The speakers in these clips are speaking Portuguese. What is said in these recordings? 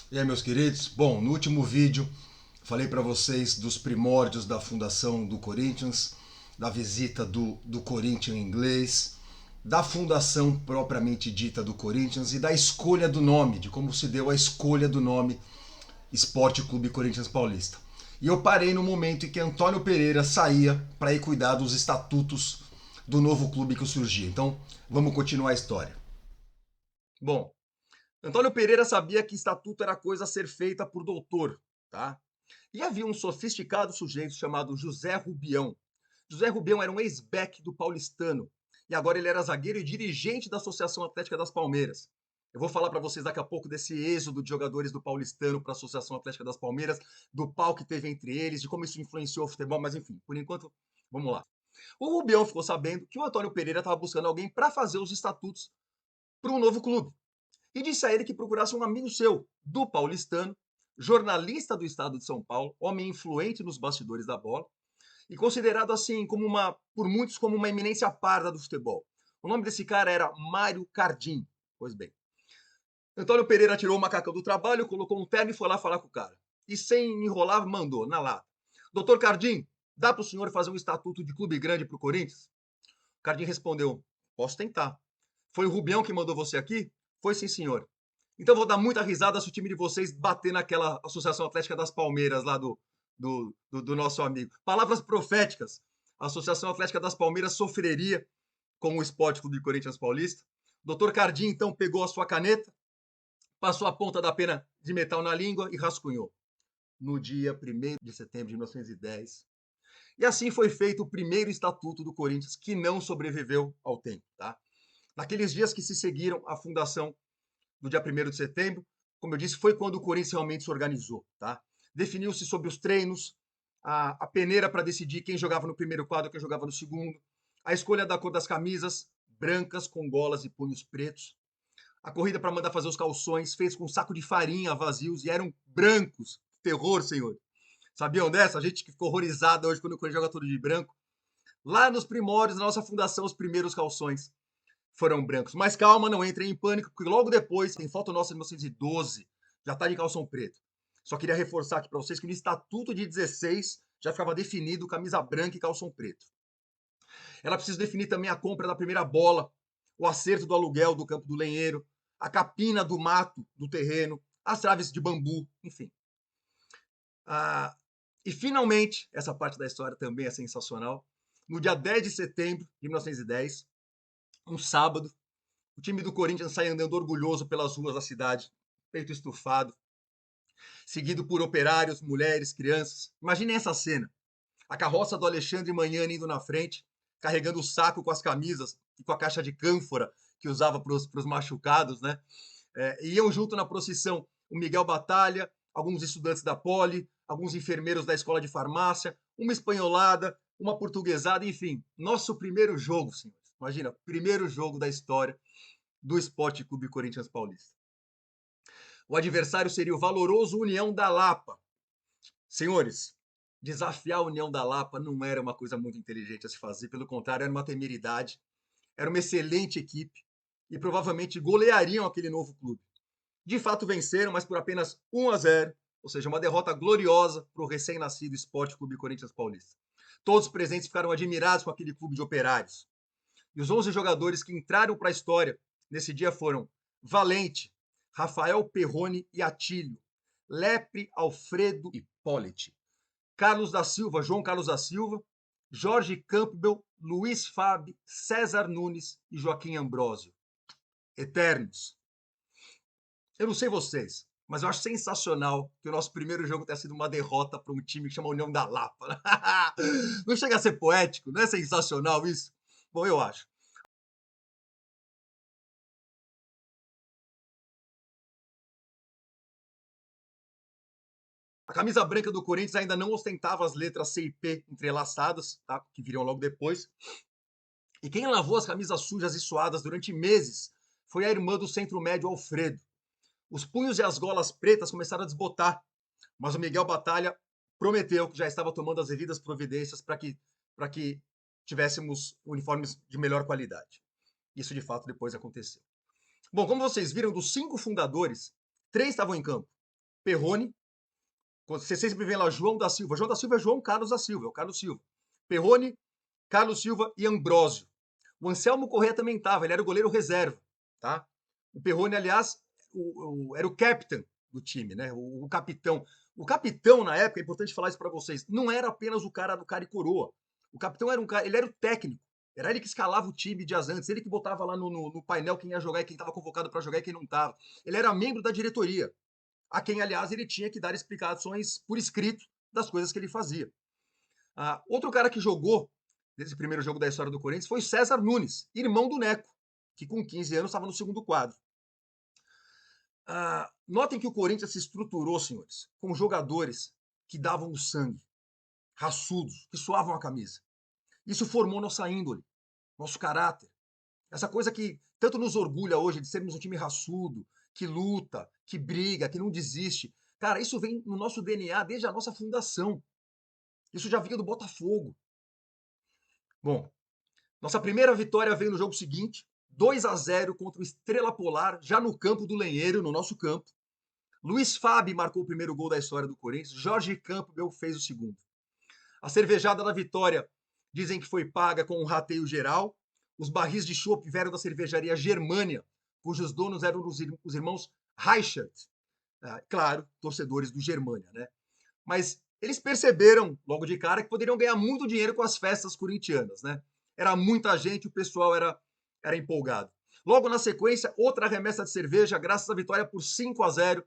E aí, meus queridos? Bom, no último vídeo falei para vocês dos primórdios da fundação do Corinthians, da visita do Corinthians inglês, da fundação propriamente dita do Corinthians e da escolha do nome, de como se deu a escolha do nome Esporte Clube Corinthians Paulista. E eu parei no momento em que Antônio Pereira saía para ir cuidar dos estatutos do novo clube que surgia. Então, vamos continuar a história. Bom, Antônio Pereira sabia que estatuto era coisa a ser feita por doutor, tá? E havia um sofisticado sujeito chamado José Rubião. José Rubião era um ex-back do Paulistano e agora ele era zagueiro e dirigente da Associação Atlética das Palmeiras. Eu vou falar para vocês daqui a pouco desse êxodo de jogadores do Paulistano para a Associação Atlética das Palmeiras, do pau que teve entre eles, de como isso influenciou o futebol, mas enfim, por enquanto, vamos lá. O Rubião ficou sabendo que o Antônio Pereira estava buscando alguém para fazer os estatutos para um novo clube e disse a ele que procurasse um amigo seu, do paulistano, jornalista do estado de São Paulo, homem influente nos bastidores da bola, e considerado assim como por muitos como uma eminência parda do futebol. O nome desse cara era Mário Cardim. Pois bem, Antônio Pereira tirou o macacão do trabalho, colocou um terno e foi lá falar com o cara. E sem enrolar, mandou, na lata. Doutor Cardim, dá para o senhor fazer um estatuto de clube grande para o Corinthians? O Cardim respondeu, posso tentar. Foi o Rubião que mandou você aqui? Foi sim, senhor. Então vou dar muita risada se o time de vocês bater naquela Associação Atlética das Palmeiras lá do nosso amigo. Palavras proféticas. A Associação Atlética das Palmeiras sofreria com o Esporte Clube Corinthians Paulista. Doutor Cardim então pegou a sua caneta, passou a ponta da pena de metal na língua e rascunhou. No dia 1º de setembro de 1910. E assim foi feito o primeiro estatuto do Corinthians, que não sobreviveu ao tempo. Tá? Naqueles dias que se seguiram à fundação do dia 1º de setembro, como eu disse, foi quando o Corinthians realmente se organizou. Tá? Definiu-se sobre os treinos, a peneira para decidir quem jogava no primeiro quadro, quem jogava no segundo, a escolha da cor das camisas, brancas com golas e punhos pretos, a corrida para mandar fazer os calções, fez com um saco de farinha vazios e eram brancos. Terror, senhor. Sabiam dessa? A gente que ficou horrorizada hoje quando o Corinthians joga tudo de branco. Lá nos primórdios da nossa fundação, os primeiros calções foram brancos. Mas calma, não entrem em pânico, porque logo depois, tem foto nossa de 1912, já está de calção preto. Só queria reforçar aqui para vocês que no Estatuto de 16 já ficava definido camisa branca e calção preto. Ela precisa definir também a compra da primeira bola, o acerto do aluguel do campo do lenheiro, a capina do mato do terreno, as traves de bambu, enfim. E finalmente, essa parte da história também é sensacional. No dia 10 de setembro de 1910, um sábado, o time do Corinthians sai andando orgulhoso pelas ruas da cidade, peito estufado, seguido por operários, mulheres, crianças. Imaginem essa cena. A carroça do Alexandre Magnani indo na frente, carregando o saco com as camisas e com a caixa de cânfora que usava para os machucados, né? Iam junto na procissão o Miguel Batalha, alguns estudantes da Poli, alguns enfermeiros da escola de farmácia, uma espanholada, uma portuguesada, enfim. Nosso primeiro jogo, senhores. Imagina, primeiro jogo da história do Esporte Clube Corinthians Paulista. O adversário seria o valoroso União da Lapa. Senhores, desafiar a União da Lapa não era uma coisa muito inteligente a se fazer, pelo contrário, era uma temeridade. Era uma excelente equipe e provavelmente goleariam aquele novo clube. De fato venceram, mas por apenas 1-0, ou seja, uma derrota gloriosa para o recém-nascido Esporte Clube Corinthians Paulista. Todos os presentes ficaram admirados com aquele clube de operários. E os 11 jogadores que entraram para a história nesse dia foram Valente, Rafael Perrone e Atílio, Lepre, Alfredo e Politi, Carlos da Silva, João Carlos da Silva, Jorge Campbell, Luiz Fabi, César Nunes e Joaquim Ambrósio. Eternos. Eu não sei vocês, mas eu acho sensacional que o nosso primeiro jogo tenha sido uma derrota para um time que chama União da Lapa. Não chega a ser poético? Não é sensacional isso? Bom, eu acho. A camisa branca do Corinthians ainda não ostentava as letras C e P entrelaçadas, tá? Que viriam logo depois. E quem lavou as camisas sujas e suadas durante meses foi a irmã do centro médio Alfredo. Os punhos e as golas pretas começaram a desbotar, mas o Miguel Batalha prometeu que já estava tomando as devidas providências para que tivéssemos uniformes de melhor qualidade. Isso de fato depois aconteceu. Bom, como vocês viram, dos 5 fundadores, 3 estavam em campo. Perrone, você sempre vê lá João da Silva. João da Silva é João Carlos da Silva, é o Carlos Silva. Perrone, Carlos Silva e Ambrósio. O Anselmo Corrêa também estava, ele era o goleiro reserva, tá? O Perrone, aliás, era o capitão do time, né? O capitão. O capitão, na época, é importante falar isso para vocês, não era apenas o cara do cara e coroa. O capitão era um cara, ele era o técnico. Era ele que escalava o time dias antes, ele que botava lá no painel quem ia jogar e quem estava convocado para jogar e quem não estava. Ele era membro da diretoria, a quem, aliás, ele tinha que dar explicações por escrito das coisas que ele fazia. Outro cara que jogou nesse primeiro jogo da história do Corinthians foi César Nunes, irmão do Neco, que com 15 anos estava no segundo quadro. Notem que o Corinthians se estruturou, senhores, com jogadores que davam o sangue, raçudos, que suavam a camisa. Isso formou nossa índole, nosso caráter. Essa coisa que tanto nos orgulha hoje de sermos um time raçudo, que luta, que briga, que não desiste. Cara, isso vem no nosso DNA desde a nossa fundação. Isso já vinha do Botafogo. Bom, nossa primeira vitória veio no jogo seguinte, 2-0 contra o Estrela Polar, já no campo do Lenheiro, no nosso campo. Luiz Fabi marcou o primeiro gol da história do Corinthians, Jorge Campbell fez o segundo. A cervejada da vitória dizem que foi paga com um rateio geral. Os barris de chopp vieram da cervejaria Germânia, cujos donos eram os irmãos Reichert. Claro, torcedores do Germânia, né? Mas eles perceberam logo de cara que poderiam ganhar muito dinheiro com as festas corintianas, né? Era muita gente, o pessoal era empolgado. Logo na sequência, outra remessa de cerveja, graças à vitória por 5-0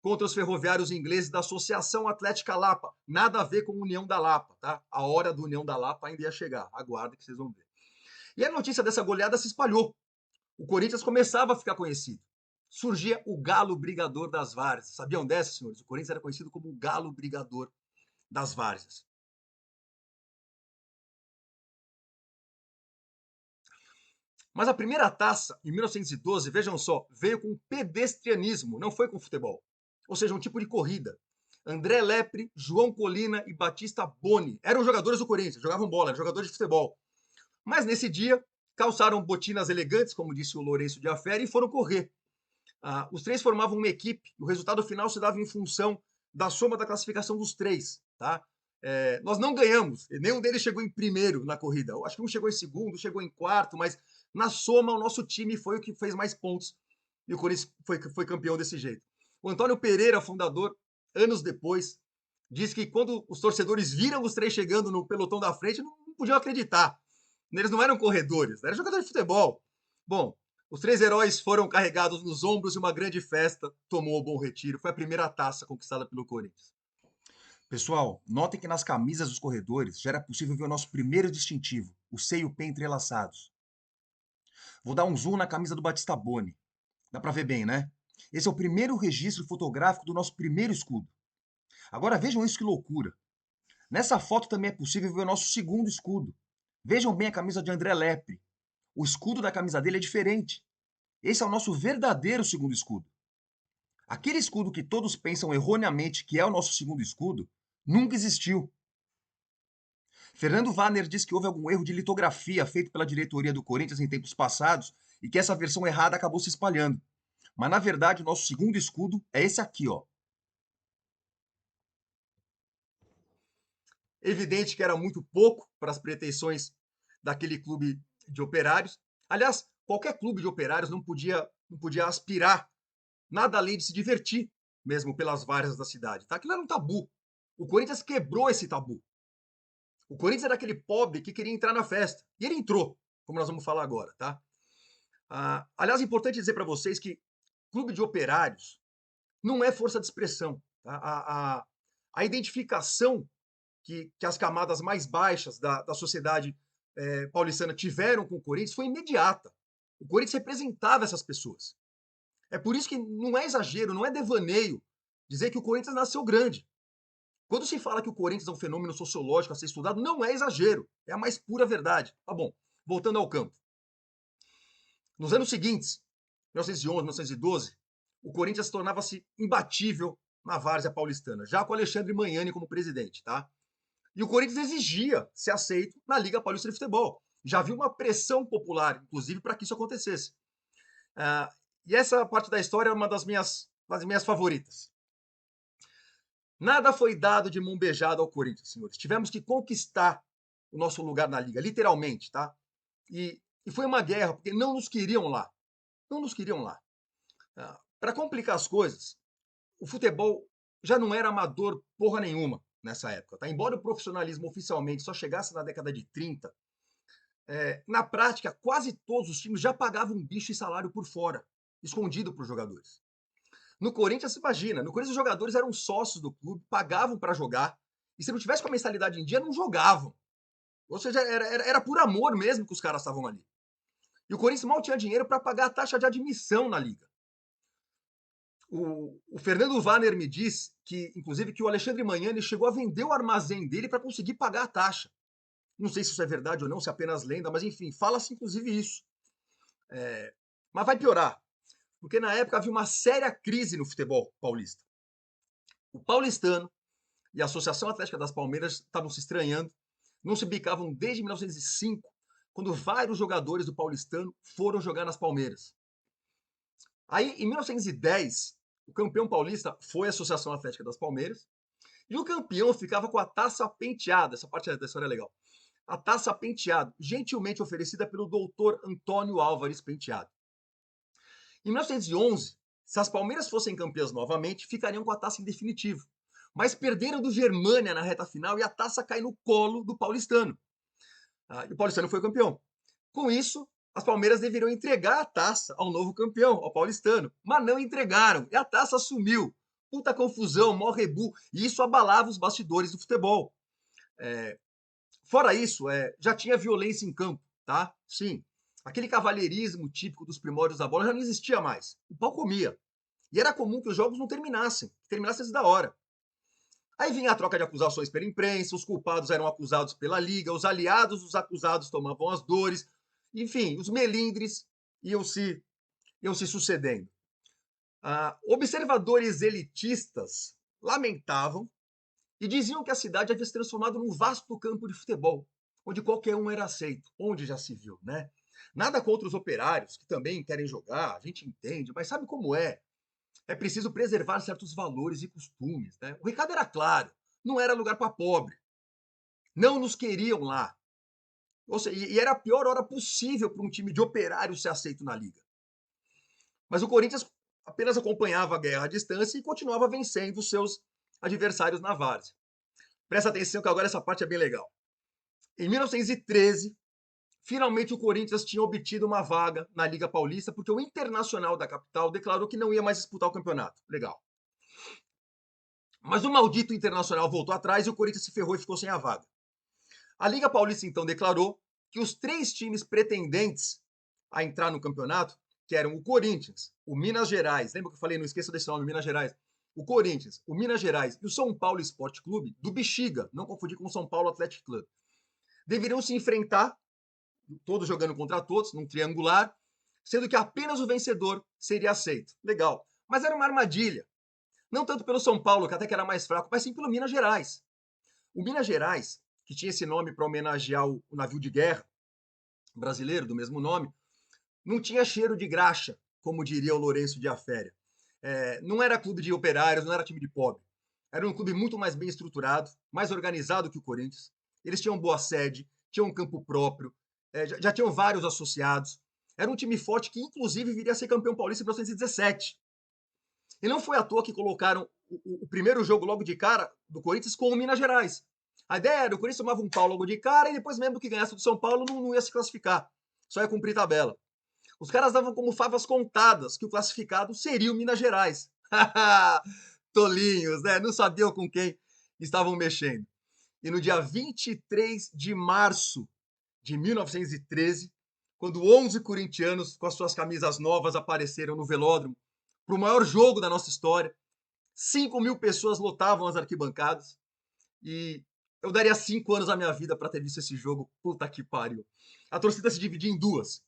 contra os ferroviários ingleses da Associação Atlética Lapa. Nada a ver com União da Lapa, tá? A hora do União da Lapa ainda ia chegar. Aguardem que vocês vão ver. E a notícia dessa goleada se espalhou. O Corinthians começava a ficar conhecido. Surgia o Galo Brigador das Várzeas. Sabiam dessa, senhores? O Corinthians era conhecido como o Galo Brigador das Várzeas. Mas a primeira taça, em 1912, vejam só, veio com pedestrianismo, não foi com futebol. Ou seja, um tipo de corrida. André Lepre, João Colina e Batista Boni eram jogadores do Corinthians, jogavam bola, eram jogadores de futebol. Mas nesse dia, calçaram botinas elegantes, como disse o Lourenço de Afera, e foram correr. Os três formavam uma equipe, o resultado final se dava em função da soma da classificação dos três. Tá? Nós não ganhamos, nenhum deles chegou em primeiro na corrida. Eu acho que um chegou em segundo, chegou em quarto, mas na soma o nosso time foi o que fez mais pontos e o Corinthians foi campeão desse jeito. O Antônio Pereira, fundador, anos depois, disse que quando os torcedores viram os três chegando no pelotão da frente, não podiam acreditar. Eles não eram corredores, eram jogadores de futebol. Bom, os três heróis foram carregados nos ombros e uma grande festa tomou o Bom Retiro. Foi a primeira taça conquistada pelo Corinthians. Pessoal, notem que nas camisas dos corredores já era possível ver o nosso primeiro distintivo, o C e o P entrelaçados. Vou dar um zoom na camisa do Batista Boni. Dá para ver bem, né? Esse é o primeiro registro fotográfico do nosso primeiro escudo. Agora vejam isso, que loucura. Nessa foto também é possível ver o nosso segundo escudo. Vejam bem a camisa de André Lepre. O escudo da camisa dele é diferente. Esse é o nosso verdadeiro segundo escudo. Aquele escudo que todos pensam erroneamente que é o nosso segundo escudo, nunca existiu. Fernando Warner diz que houve algum erro de litografia feito pela diretoria do Corinthians em tempos passados e que essa versão errada acabou se espalhando. Mas, na verdade, o nosso segundo escudo é esse aqui, ó. Evidente que era muito pouco para as pretensões daquele clube de operários. Aliás, qualquer clube de operários não podia aspirar nada além de se divertir, mesmo pelas várzeas da cidade. Tá? Aquilo era um tabu. O Corinthians quebrou esse tabu. O Corinthians era aquele pobre que queria entrar na festa. E ele entrou, como nós vamos falar agora, tá? Aliás, é importante dizer para vocês que clube de operários não é força de expressão. Tá? A identificação que as camadas mais baixas da sociedade paulistana tiveram com o Corinthians foi imediata. O Corinthians representava essas pessoas. É por isso que não é exagero, não é devaneio dizer que o Corinthians nasceu grande. Quando se fala que o Corinthians é um fenômeno sociológico a ser estudado, não é exagero, é a mais pura verdade. Tá bom, voltando ao campo. Nos anos seguintes, 1911, 1912, o Corinthians tornava-se imbatível na várzea paulistana, já com Alexandre Magnani como presidente, tá? E o Corinthians exigia ser aceito na Liga Paulista de Futebol. Já havia uma pressão popular, inclusive, para que isso acontecesse. E essa parte da história é uma das minhas favoritas. Nada foi dado de mão beijada ao Corinthians, senhores. Tivemos que conquistar o nosso lugar na liga, literalmente, tá? E foi uma guerra, porque não nos queriam lá. Não nos queriam lá. Para complicar as coisas, o futebol já não era amador porra nenhuma nessa época, tá? Embora o profissionalismo oficialmente só chegasse na década de 30, na prática, quase todos os times já pagavam bicho e salário por fora, escondido para os jogadores. No Corinthians, se imagina, no Corinthians os jogadores eram sócios do clube, pagavam para jogar, e se não tivesse com a mensalidade em dia, não jogavam. Ou seja, era por amor mesmo que os caras estavam ali. E o Corinthians mal tinha dinheiro para pagar a taxa de admissão na liga. O Fernando Warner me diz que, inclusive, que o Alexandre Magnani chegou a vender o armazém dele para conseguir pagar a taxa. Não sei se isso é verdade ou não, se é apenas lenda, mas enfim, fala-se inclusive isso. Mas vai piorar, porque na época havia uma séria crise no futebol paulista. O paulistano e a Associação Atlética das Palmeiras estavam se estranhando, não se bicavam desde 1905, quando vários jogadores do paulistano foram jogar nas Palmeiras. Aí, em 1910, o campeão paulista foi a Associação Atlética das Palmeiras, e o campeão ficava com a taça penteada. Essa parte da história é legal. A taça penteado, gentilmente oferecida pelo doutor Antônio Álvares Penteado. Em 1911, se as Palmeiras fossem campeãs novamente, ficariam com a taça em definitivo. Mas perderam do Germânia na reta final e a taça cai no colo do paulistano. E o paulistano foi campeão. Com isso, as Palmeiras deveriam entregar a taça ao novo campeão, ao paulistano. Mas não entregaram e a taça sumiu. Puta confusão, mó rebu. E isso abalava os bastidores do futebol. Fora isso, já tinha violência em campo, tá? Sim. Aquele cavalheirismo típico dos primórdios da bola já não existia mais. O pau comia. E era comum que os jogos não terminassem antes da hora. Aí vinha a troca de acusações pela imprensa, os culpados eram acusados pela liga, os aliados dos acusados tomavam as dores. Enfim, os melindres iam se sucedendo. Observadores elitistas lamentavam e diziam que a cidade havia se transformado num vasto campo de futebol, onde qualquer um era aceito, onde já se viu, né? Nada contra os operários, que também querem jogar, a gente entende, mas sabe como é? É preciso preservar certos valores e costumes, né? O recado era claro, não era lugar para pobre. Não nos queriam lá. Ou seja, e era a pior hora possível para um time de operário ser aceito na liga. Mas o Corinthians apenas acompanhava a guerra à distância e continuava vencendo os seus adversários na várzea. Presta atenção que agora essa parte é bem legal. Em 1913, finalmente o Corinthians tinha obtido uma vaga na Liga Paulista, porque o Internacional da capital declarou que não ia mais disputar o campeonato. Legal. Mas o maldito Internacional voltou atrás e o Corinthians se ferrou e ficou sem a vaga. A Liga Paulista então declarou que os 3 times pretendentes a entrar no campeonato, que eram o Corinthians, o Minas Gerais, lembra que eu falei, não esqueça desse nome, Minas Gerais, o Corinthians, o Minas Gerais e o São Paulo Esporte Clube, do Bexiga, não confundir com o São Paulo Athletic Club, deveriam se enfrentar, todos jogando contra todos, num triangular, sendo que apenas o vencedor seria aceito. Legal. Mas era uma armadilha. Não tanto pelo São Paulo, que até que era mais fraco, mas sim pelo Minas Gerais. O Minas Gerais, que tinha esse nome para homenagear o navio de guerra brasileiro, do mesmo nome, não tinha cheiro de graxa, como diria o Lourenço de Aféria. Não era clube de operários, não era time de pobre. Era um clube muito mais bem estruturado, mais organizado que o Corinthians. Eles tinham boa sede, tinham um campo próprio, já tinham vários associados. Era um time forte que, inclusive, viria a ser campeão paulista em 1917. E não foi à toa que colocaram o primeiro jogo logo de cara do Corinthians com o Minas Gerais. A ideia era o Corinthians tomava um pau logo de cara e depois mesmo que ganhasse do São Paulo não ia se classificar. Só ia cumprir tabela. Os caras davam como favas contadas que o classificado seria o Minas Gerais. Tolinhos, né? Não sabiam com quem estavam mexendo. E no dia 23 de março de 1913, quando 11 corintianos com as suas camisas novas apareceram no velódromo para o maior jogo da nossa história, 5.000 pessoas lotavam as arquibancadas e eu daria 5 anos da minha vida para ter visto esse jogo. Puta que pariu. A torcida se dividia em duas.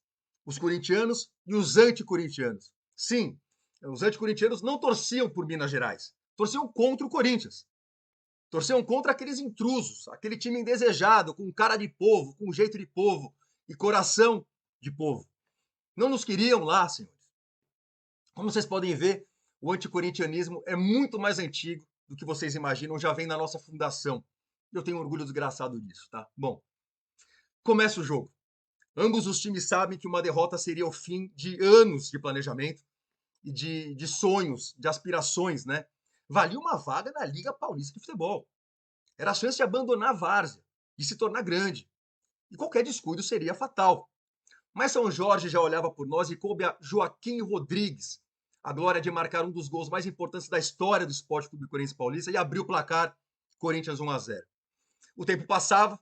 Os corintianos e os anticorintianos. Sim, os anticorintianos não torciam por Minas Gerais. Torciam contra o Corinthians. Torciam contra aqueles intrusos, aquele time indesejado, com cara de povo, com jeito de povo e coração de povo. Não nos queriam lá, senhores. Como vocês podem ver, o anticorintianismo é muito mais antigo do que vocês imaginam já vem na nossa fundação. Eu tenho orgulho desgraçado disso, tá? Bom, começa o jogo. Ambos os times sabem que uma derrota seria o fim de anos de planejamento e de sonhos, de aspirações, né? Valia uma vaga na Liga Paulista de Futebol. Era a chance de abandonar a várzea e se tornar grande. E qualquer descuido seria fatal. Mas São Jorge já olhava por nós e coube a Joaquim Rodrigues a glória de marcar um dos gols mais importantes da história do Esporte Clube Corinthians Paulista e abriu o placar, Corinthians 1-0. O tempo passava,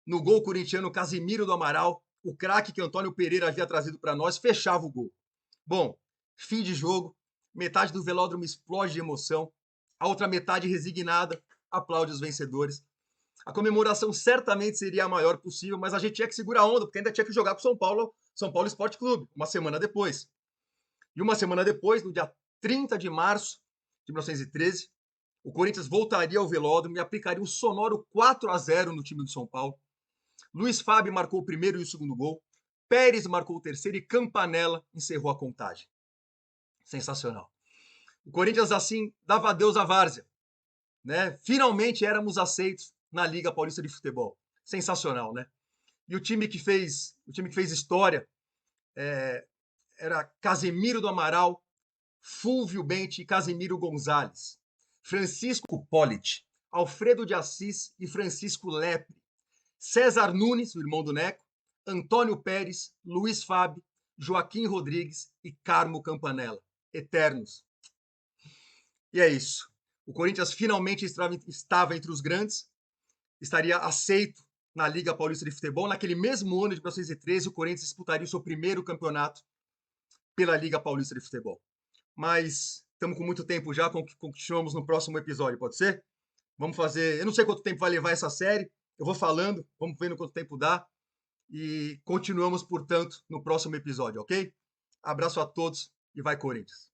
no gol corintiano Casimiro do Amaral, o craque que Antônio Pereira havia trazido para nós, fechava o gol. Bom, fim de jogo, metade do velódromo explode de emoção, a outra metade resignada aplaude os vencedores. A comemoração certamente seria a maior possível, mas a gente tinha que segurar a onda, porque ainda tinha que jogar com São Paulo Esporte Clube, uma semana depois. E uma semana depois, no dia 30 de março de 1913, o Corinthians voltaria ao velódromo e aplicaria um sonoro 4-0 no time do São Paulo. Luiz Fábio marcou o primeiro e o segundo gol, Pérez marcou o terceiro e Campanella encerrou a contagem. Sensacional. O Corinthians, assim, dava adeus à várzea, né? Finalmente éramos aceitos na Liga Paulista de Futebol. Sensacional, né? E o time que fez história era Casemiro do Amaral, Fúvio Bente e Casemiro Gonzalez, Francisco Pollitt, Alfredo de Assis e Francisco Lepre, César Nunes, o irmão do Neco, Antônio Pérez, Luiz Fábio, Joaquim Rodrigues e Carmo Campanella. Eternos. E é isso. O Corinthians finalmente estava entre os grandes, estaria aceito na Liga Paulista de Futebol. Naquele mesmo ano de 1913, o Corinthians disputaria o seu primeiro campeonato pela Liga Paulista de Futebol. Mas estamos com muito tempo já, continuamos no próximo episódio, pode ser? Vamos fazer... Eu não sei quanto tempo vai levar essa série, eu vou falando, vamos vendo quanto tempo dá. E continuamos, portanto, no próximo episódio, ok? Abraço a todos e vai Corinthians!